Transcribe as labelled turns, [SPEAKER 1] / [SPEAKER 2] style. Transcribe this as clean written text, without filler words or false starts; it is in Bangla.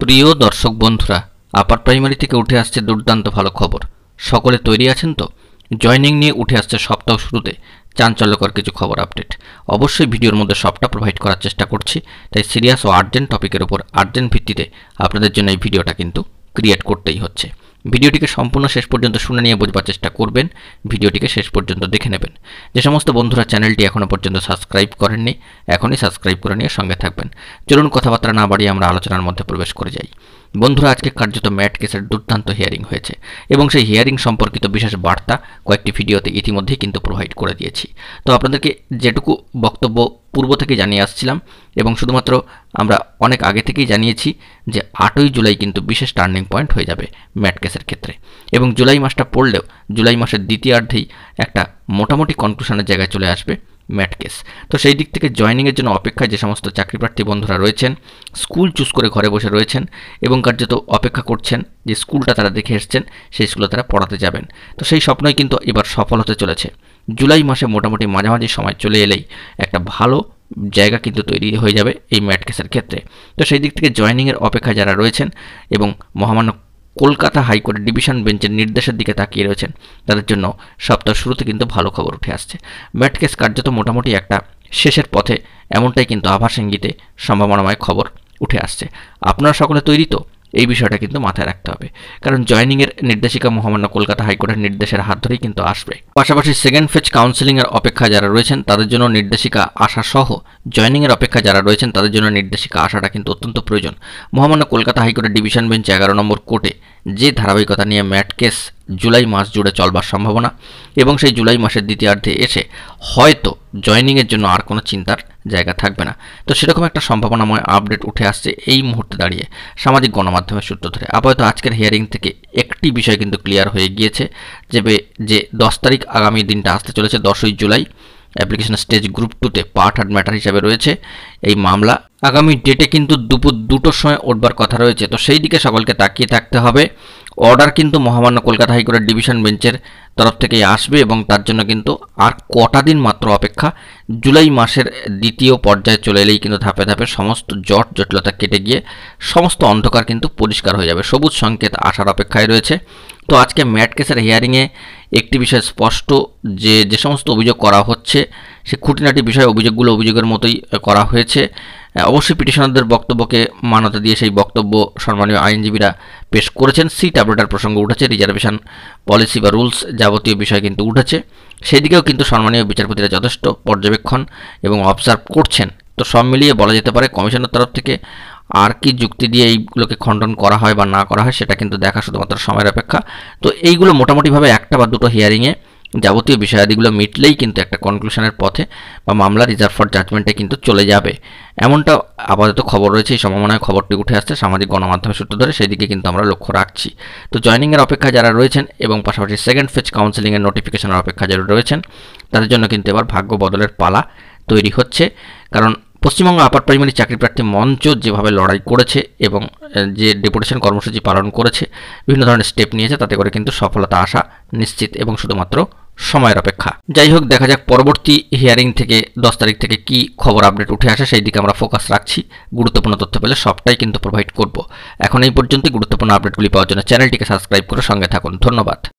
[SPEAKER 1] প্রিয় দর্শক বন্ধুরা, আপার প্রাইমারি থেকে উঠে আসছে দুর্দান্ত ভালো খবর। সকলে তৈরি আছেন তো? জয়নিং নিয়ে উঠে আসছে সপ্তাহ শুরুতে চাঞ্চল্যকর কিছু খবর আপডেট। অবশ্যই ভিডিওর মধ্যে সবটা প্রোভাইড করার চেষ্টা করছি, তাই সিরিয়াস ও আর্জেন্ট টপিকের উপর আর্জেন্ট ভিত্তিতে আপনাদের জন্য এই ভিডিওটা কিন্তু ক্রিয়েট করতেই হচ্ছে। ভিডিওটিকে সম্পূর্ণ শেষ পর্যন্ত শুনে নিয়ে বোঝবার চেষ্টা করবেন, ভিডিওটিকে শেষ পর্যন্ত দেখে নেবেন। যে সমস্ত বন্ধুরা চ্যানেলটি এখনও পর্যন্ত সাবস্ক্রাইব করেননি, এখনই সাবস্ক্রাইব করে নিয়ে সঙ্গে থাকবেন। চলুন কথাবার্তা না বাড়িয়ে আমরা আলোচনার মধ্যে প্রবেশ করে যাই। বন্ধুরা, আজকে কার্যত ম্যাট কেসের দুর্দান্ত হিয়ারিং হয়েছে এবং সেই হিয়ারিং সম্পর্কিত বিশেষ বার্তা কয়েকটি ভিডিওতে ইতিমধ্যেই কিন্তু প্রোভাইড করে দিয়েছি। তো আপনাদেরকে যেটুকু বক্তব্য পূর্ব থেকে জানিয়ে আসছিলাম এবং শুধুমাত্র আমরা অনেক আগে থেকেই জানিয়েছি যে 8ই জুলাই কিন্তু বিশেষ টার্নিং পয়েন্ট হয়ে যাবে ম্যাট কেসের ক্ষেত্রে, এবং জুলাই মাসটা পড়লেও জুলাই মাসের দ্বিতীয়ার্ধেই একটা মোটামুটি কনক্লুশনের জায়গায় চলে আসবে ম্যাট কেস। তো সেই দিক থেকে জয়নিংয়ের জন্য অপেক্ষায় যে সমস্ত চাকরিপ্রার্থী বন্ধুরা রয়েছেন, স্কুল চুজ করে ঘরে বসে রয়েছেন এবং কার্যত অপেক্ষা করছেন যে স্কুলটা তারা দেখে এসছেন, সেই স্কুলে তারা পড়াতে যাবেন, তো সেই স্বপ্নই কিন্তু এবার সফল হতে চলেছে। জুলাই মাসে মোটামুটি মাঝামাঝি সময় চলে এলেই একটা ভালো জায়গা কিন্তু তৈরি হয়ে যাবে এই ম্যাট কেসের ক্ষেত্রে। তো সেই দিক থেকে জয়নিংয়ের অপেক্ষায় যারা রয়েছেন এবং মহামান্য কলকাতা হাইকোর্টের ডিভিশন বেঞ্চের নির্দেশের দিকে তাকিয়ে রয়েছেন, তাদের জন্য সপ্তাহ শুরুতে কিন্তু ভালো খবর উঠে আসছে। ম্যাট কেস কার্যত মোটামুটি একটা শেষের পথে, এমনটাই কিন্তু আভাস ইঙ্গিতে সম্ভাবনাময় খবর উঠে আসছে। আপনারা সকলে তৈরি তো? এই বিষয়টা কিন্তু মাথায় রাখতে হবে, কারণ জয়নিংয়ের নির্দেশিকা মহামান্য কলকাতা হাইকোর্টের নির্দেশের হাত ধরেই কিন্তু আসবে। পাশাপাশি সেকেন্ড ফেজ কাউন্সেলিংয়ের অপেক্ষা যারা রয়েছেন তাদের জন্য নির্দেশিকা আসা সহ জয়নিংয়ের অপেক্ষা যারা রয়েছেন তাদের জন্য নির্দেশিকা আসাটা কিন্তু অত্যন্ত প্রয়োজন। মহামান্য কলকাতা হাইকোর্টের ডিভিশন বেঞ্চ 11 নম্বর কোর্টে যে ধারাবাহিকতা নিয়ে ম্যাট কেস জুলাই মাস জুড়ে চলবার সম্ভাবনা এবং সেই জুলাই মাসের দ্বিতীয়ার্ধে এসে হয়তো জয়নিংয়ের জন্য আর কোনো চিন্তার জায়গা থাকবে না, তো সেরকম একটা সম্ভাবনাময় আপডেট উঠে আসছে এই মুহূর্তে দাঁড়িয়ে সামাজিক গণমাধ্যমের সূত্র ধরে। আপাতত আজকের হিয়ারিং থেকে একটি বিষয় কিন্তু ক্লিয়ার হয়ে গিয়েছে যে 10 তারিখ আগামী দিনটা আসতে চলেছে 10ই জুলাই। অ্যাপ্লিকেশন স্টেজ গ্রুপ 2তে পার্ট হার্ড ম্যাটার হিসাবে রয়েছে এই মামলা। আগামী ডেটে কিন্তু দুপুর 2টোর সময় উঠবার কথা রয়েছে, তো সেই দিকে সকলকে তাকিয়ে থাকতে হবে। অর্ডার কিন্তু মহামান্য কলকাতা হাইকোর্টের ডিভিশন বেঞ্চের তরফ থেকেই আসবে এবং তার জন্য কিন্তু আর কটা দিন মাত্র অপেক্ষা। জুলাই মাসের দ্বিতীয় পর্যায়ে চলে এলেই কিন্তু ধাপে ধাপে সমস্ত জটিলতা কেটে গিয়ে সমস্ত অন্ধকার কিন্তু পরিষ্কার হয়ে যাবে, সবুজ সংকেত আসার অপেক্ষায় রয়েছে। তো আজকে ম্যাট কেসের হিয়ারিংয়ে একটি বিষয় স্পষ্ট, যে সমস্ত অভিযোগ করা হচ্ছে সে খুঁটিনাটি বিষয় অভিযোগগুলো অভিযোগের মতোই করা হয়েছে। অবশ্যই পিটিশনারদের বক্তব্যকে মান্যতা দিয়ে সেই বক্তব্য সম্মানীয় আইনজীবীরা পেশ করেছেন। সিট আপডেটার প্রসঙ্গ উঠেছে, রিজার্ভেশন পলিসি বা রুলস যাবতীয় বিষয় কিন্তু উঠেছে, সেই দিকেও কিন্তু সম্মানীয় বিচারপতিরা যথেষ্ট পর্যবেক্ষণ এবং অবজার্ভ করছেন। তো সব মিলিয়ে বলা যেতে পারে কমিশনের তরফ থেকে আর কি যুক্তি দিয়ে এইগুলোকে খণ্ডন করা হয় বা না করা হয় সেটা কিন্তু দেখা শুধুমাত্র সময়ের অপেক্ষা। তো এইগুলো মোটামুটিভাবে একটা বা দুটো হিয়ারিংয়ে যাবতীয় বিষয়াদিগুলো মিটলেই কিন্তু একটা কনক্লুশনের পথে বা মামলা রিজার্ভ ফর জাজমেন্টে কিন্তু চলে যাবে, এমনটা আপাতত খবর রয়েছে। এই সম্ভাবনায় খবরটি উঠে আসছে সামাজিক গণমাধ্যমের সূত্র ধরে, সেই দিকে কিন্তু আমরা লক্ষ্য রাখছি। তো জয়নিংয়ের অপেক্ষায় যারা রয়েছেন এবং পাশাপাশি সেকেন্ড ফেজ কাউন্সেলিংয়ের নোটিফিকেশনের অপেক্ষা যারা রয়েছেন তাদের জন্য কিন্তু এবার ভাগ্য বদলের পালা তৈরি হচ্ছে, কারণ পশ্চিমবঙ্গ আপার প্রাইমারি চাকরিপ্রার্থী মঞ্চ যেভাবে লড়াই করেছে এবং যে ডেপুটেশন কর্মসূচি পালন করেছে, বিভিন্ন ধরনের স্টেপ নিয়েছে, তাতে করে কিন্তু সফলতা আসা নিশ্চিত এবং শুধুমাত্র সময়ের অপেক্ষা। যাই হোক, দেখা যাক পরবর্তী হিয়ারিং থেকে 10 তারিখ থেকে কি খবর আপডেট উঠে আসে, সেই দিকে আমরা ফোকাস রাখছি। গুরুত্বপূর্ণ তথ্য পেলে সবটাই কিন্তু প্রোভাইড করব। এখন এই পর্যন্ত গুরুত্বপূর্ণ আপডেটগুলি পাওয়ার জন্য চ্যানেলটিকে সাবস্ক্রাইব করে সঙ্গে থাকুন। ধন্যবাদ।